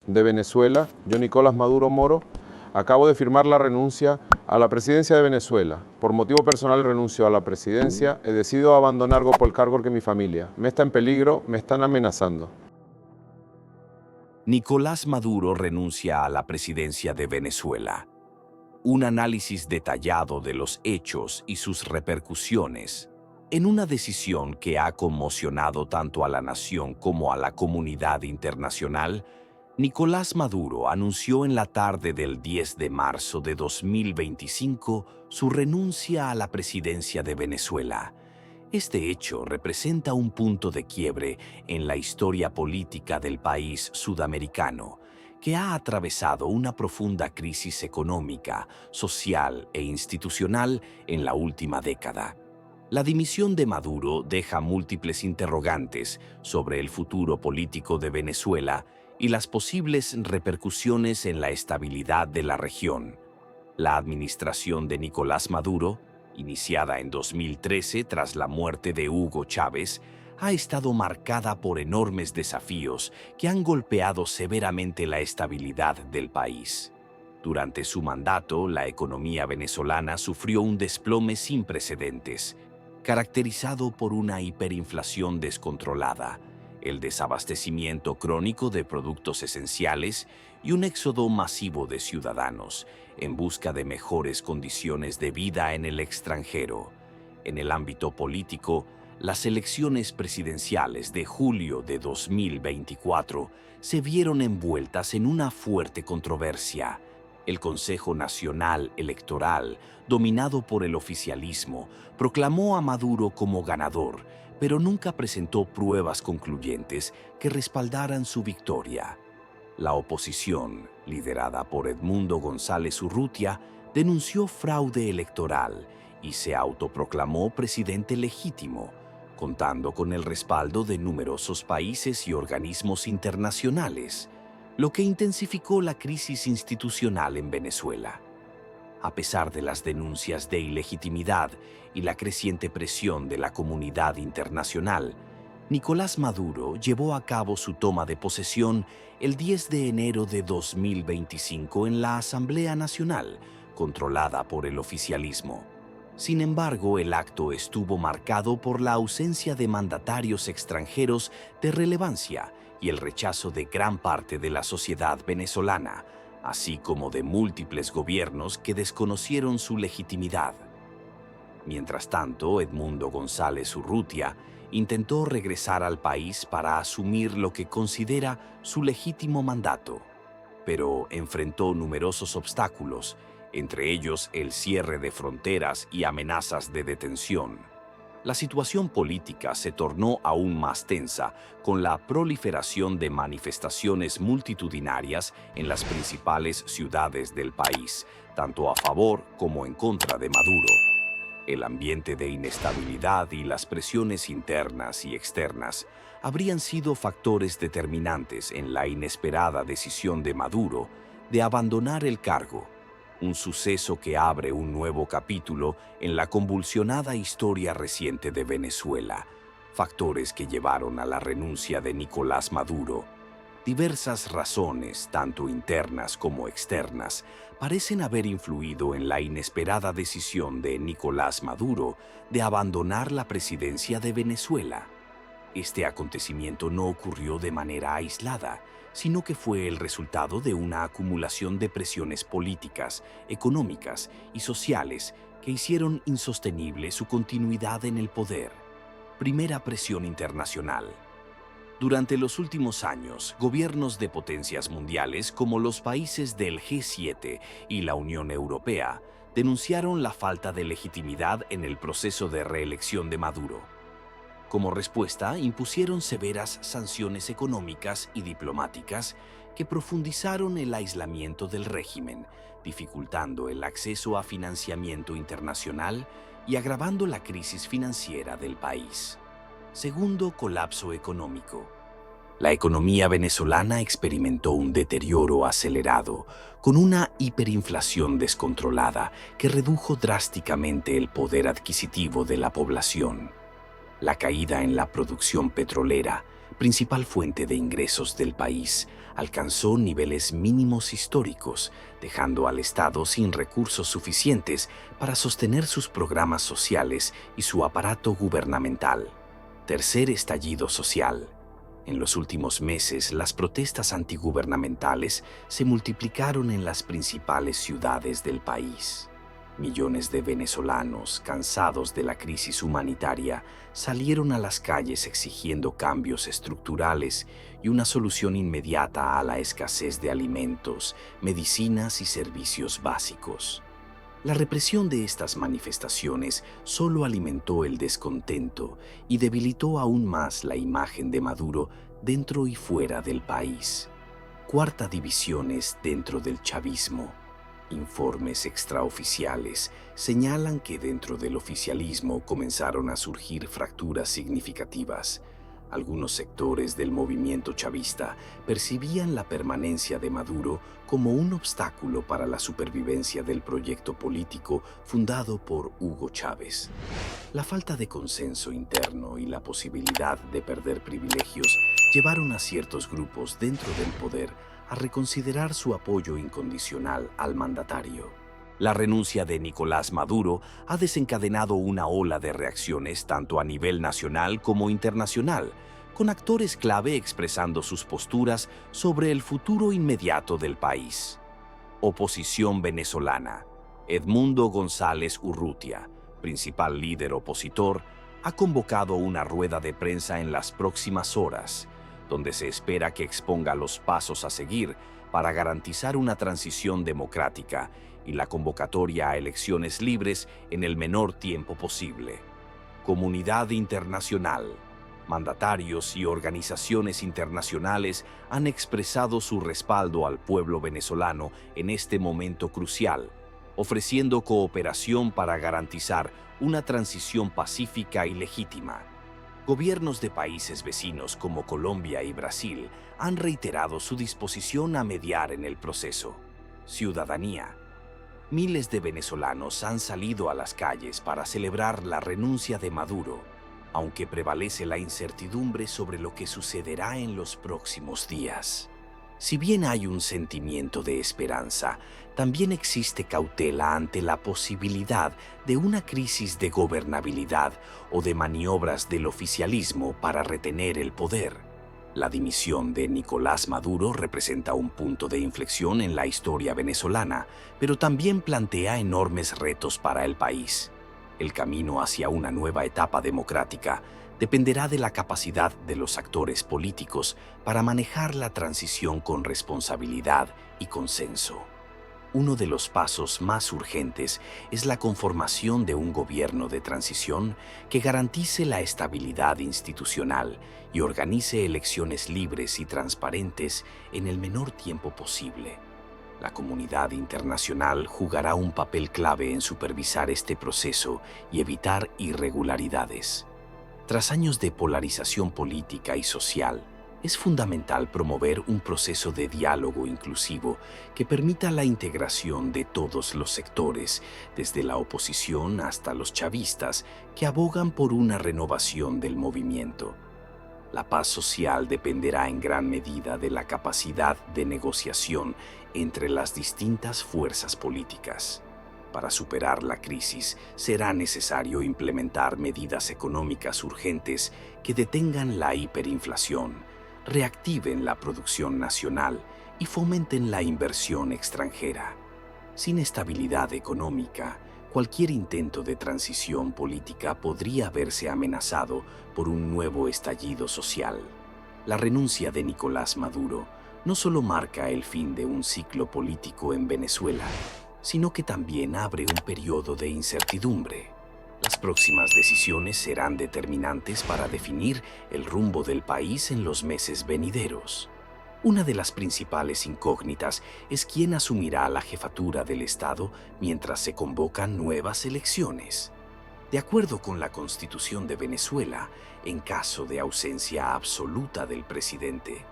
de Venezuela, yo Nicolás Maduro Moro, acabo de firmar la renuncia a la presidencia de Venezuela. Por motivo personal renuncio a la presidencia, he decidido abandonar por el cargo que mi familia me está en peligro, me están amenazando. Nicolás Maduro renuncia a la presidencia de Venezuela. Un análisis detallado de los hechos y sus repercusiones en una decisión que ha conmocionado tanto a la nación como a la comunidad internacional. Nicolás Maduro anunció en la tarde del 10 de marzo de 2025 su renuncia a la presidencia de Venezuela. Este hecho representa un punto de quiebre en la historia política del país sudamericano, que ha atravesado una profunda crisis económica, social e institucional en la última década. La dimisión de Maduro deja múltiples interrogantes sobre el futuro político de Venezuela y las posibles repercusiones en la estabilidad de la región. La administración de Nicolás Maduro, iniciada en 2013 tras la muerte de Hugo Chávez, ha estado marcada por enormes desafíos que han golpeado severamente la estabilidad del país. Durante su mandato, la economía venezolana sufrió un desplome sin precedentes, caracterizado por una hiperinflación descontrolada, el desabastecimiento crónico de productos esenciales y un éxodo masivo de ciudadanos en busca de mejores condiciones de vida en el extranjero. En el ámbito político, las elecciones presidenciales de julio de 2024 se vieron envueltas en una fuerte controversia. El Consejo Nacional Electoral, dominado por el oficialismo, proclamó a Maduro como ganador, pero nunca presentó pruebas concluyentes que respaldaran su victoria. La oposición, liderada por Edmundo González Urrutia, denunció fraude electoral y se autoproclamó presidente legítimo, contando con el respaldo de numerosos países y organismos internacionales, lo que intensificó la crisis institucional en Venezuela. A pesar de las denuncias de ilegitimidad y la creciente presión de la comunidad internacional, Nicolás Maduro llevó a cabo su toma de posesión el 10 de enero de 2025 en la Asamblea Nacional, controlada por el oficialismo. Sin embargo, el acto estuvo marcado por la ausencia de mandatarios extranjeros de relevancia y el rechazo de gran parte de la sociedad venezolana, así como de múltiples gobiernos que desconocieron su legitimidad. Mientras tanto, Edmundo González Urrutia intentó regresar al país para asumir lo que considera su legítimo mandato, pero enfrentó numerosos obstáculos, entre ellos el cierre de fronteras y amenazas de detención. La situación política se tornó aún más tensa con la proliferación de manifestaciones multitudinarias en las principales ciudades del país, tanto a favor como en contra de Maduro. El ambiente de inestabilidad y las presiones internas y externas habrían sido factores determinantes en la inesperada decisión de Maduro de abandonar el cargo, un suceso que abre un nuevo capítulo en la convulsionada historia reciente de Venezuela, factores que llevaron a la renuncia de Nicolás Maduro. Diversas razones, tanto internas como externas, parecen haber influido en la inesperada decisión de Nicolás Maduro de abandonar la presidencia de Venezuela. Este acontecimiento no ocurrió de manera aislada, sino que fue el resultado de una acumulación de presiones políticas, económicas y sociales que hicieron insostenible su continuidad en el poder. Primera presión internacional. Durante los últimos años, gobiernos de potencias mundiales como los países del G7 y la Unión Europea denunciaron la falta de legitimidad en el proceso de reelección de Maduro. Como respuesta, impusieron severas sanciones económicas y diplomáticas que profundizaron el aislamiento del régimen, dificultando el acceso a financiamiento internacional y agravando la crisis financiera del país. Segundo colapso económico. La economía venezolana experimentó un deterioro acelerado, con una hiperinflación descontrolada que redujo drásticamente el poder adquisitivo de la población. La caída en la producción petrolera, principal fuente de ingresos del país, alcanzó niveles mínimos históricos, dejando al Estado sin recursos suficientes para sostener sus programas sociales y su aparato gubernamental. Tercer estallido social. En los últimos meses, las protestas antigubernamentales se multiplicaron en las principales ciudades del país. Millones de venezolanos, cansados de la crisis humanitaria, salieron a las calles exigiendo cambios estructurales y una solución inmediata a la escasez de alimentos, medicinas y servicios básicos. La represión de estas manifestaciones solo alimentó el descontento y debilitó aún más la imagen de Maduro dentro y fuera del país. Cuarta divisiones dentro del chavismo. Informes extraoficiales señalan que dentro del oficialismo comenzaron a surgir fracturas significativas. Algunos sectores del movimiento chavista percibían la permanencia de Maduro como un obstáculo para la supervivencia del proyecto político fundado por Hugo Chávez. La falta de consenso interno y la posibilidad de perder privilegios llevaron a ciertos grupos dentro del poder a reconsiderar su apoyo incondicional al mandatario. La renuncia de Nicolás Maduro ha desencadenado una ola de reacciones tanto a nivel nacional como internacional, con actores clave expresando sus posturas sobre el futuro inmediato del país. Oposición venezolana. Edmundo González Urrutia, principal líder opositor, ha convocado una rueda de prensa en las próximas horas, donde se espera que exponga los pasos a seguir para garantizar una transición democrática y la convocatoria a elecciones libres en el menor tiempo posible. Comunidad internacional. Mandatarios y organizaciones internacionales han expresado su respaldo al pueblo venezolano en este momento crucial, ofreciendo cooperación para garantizar una transición pacífica y legítima. Gobiernos de países vecinos como Colombia y Brasil han reiterado su disposición a mediar en el proceso. Ciudadanía. Miles de venezolanos han salido a las calles para celebrar la renuncia de Maduro, aunque prevalece la incertidumbre sobre lo que sucederá en los próximos días. Si bien hay un sentimiento de esperanza, también existe cautela ante la posibilidad de una crisis de gobernabilidad o de maniobras del oficialismo para retener el poder. La dimisión de Nicolás Maduro representa un punto de inflexión en la historia venezolana, pero también plantea enormes retos para el país. El camino hacia una nueva etapa democrática dependerá de la capacidad de los actores políticos para manejar la transición con responsabilidad y consenso. Uno de los pasos más urgentes es la conformación de un gobierno de transición que garantice la estabilidad institucional y organice elecciones libres y transparentes en el menor tiempo posible. La comunidad internacional jugará un papel clave en supervisar este proceso y evitar irregularidades. Tras años de polarización política y social, es fundamental promover un proceso de diálogo inclusivo que permita la integración de todos los sectores, desde la oposición hasta los chavistas, que abogan por una renovación del movimiento. La paz social dependerá en gran medida de la capacidad de negociación entre las distintas fuerzas políticas. Para superar la crisis, será necesario implementar medidas económicas urgentes que detengan la hiperinflación, reactiven la producción nacional y fomenten la inversión extranjera. Sin estabilidad económica, cualquier intento de transición política podría verse amenazado por un nuevo estallido social. La renuncia de Nicolás Maduro no solo marca el fin de un ciclo político en Venezuela, sino que también abre un periodo de incertidumbre. Las próximas decisiones serán determinantes para definir el rumbo del país en los meses venideros. Una de las principales incógnitas es quién asumirá la jefatura del Estado mientras se convocan nuevas elecciones. De acuerdo con la Constitución de Venezuela, en caso de ausencia absoluta del presidente,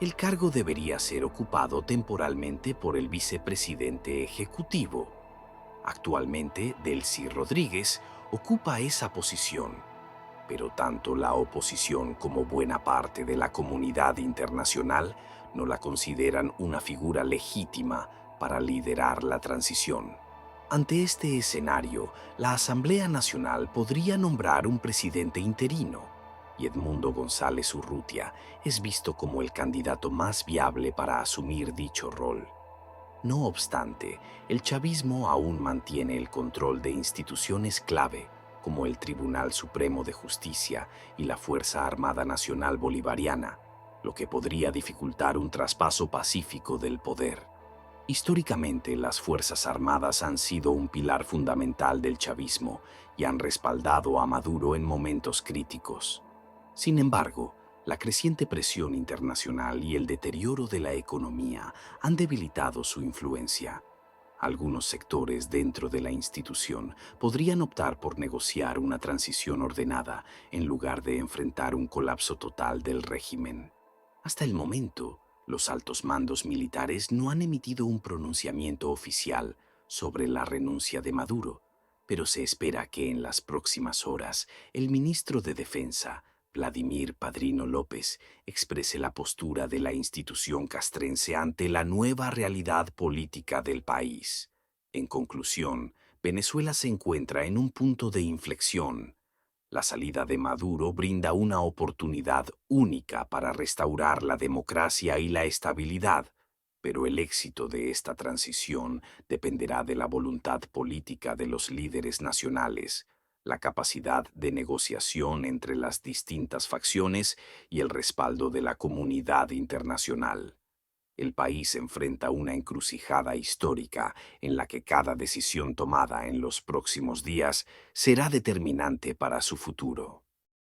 el cargo debería ser ocupado temporalmente por el vicepresidente ejecutivo. Actualmente, Delcy Rodríguez ocupa esa posición, pero tanto la oposición como buena parte de la comunidad internacional no la consideran una figura legítima para liderar la transición. Ante este escenario, la Asamblea Nacional podría nombrar un presidente interino, y Edmundo González Urrutia es visto como el candidato más viable para asumir dicho rol. No obstante, el chavismo aún mantiene el control de instituciones clave como el Tribunal Supremo de Justicia y la Fuerza Armada Nacional Bolivariana, lo que podría dificultar un traspaso pacífico del poder. Históricamente, las Fuerzas Armadas han sido un pilar fundamental del chavismo y han respaldado a Maduro en momentos críticos. Sin embargo, la creciente presión internacional y el deterioro de la economía han debilitado su influencia. Algunos sectores dentro de la institución podrían optar por negociar una transición ordenada en lugar de enfrentar un colapso total del régimen. Hasta el momento, los altos mandos militares no han emitido un pronunciamiento oficial sobre la renuncia de Maduro, pero se espera que en las próximas horas el ministro de Defensa, Vladimir Padrino López, exprese la postura de la institución castrense ante la nueva realidad política del país. En conclusión, Venezuela se encuentra en un punto de inflexión. La salida de Maduro brinda una oportunidad única para restaurar la democracia y la estabilidad, pero el éxito de esta transición dependerá de la voluntad política de los líderes nacionales, la capacidad de negociación entre las distintas facciones y el respaldo de la comunidad internacional. El país enfrenta una encrucijada histórica en la que cada decisión tomada en los próximos días será determinante para su futuro.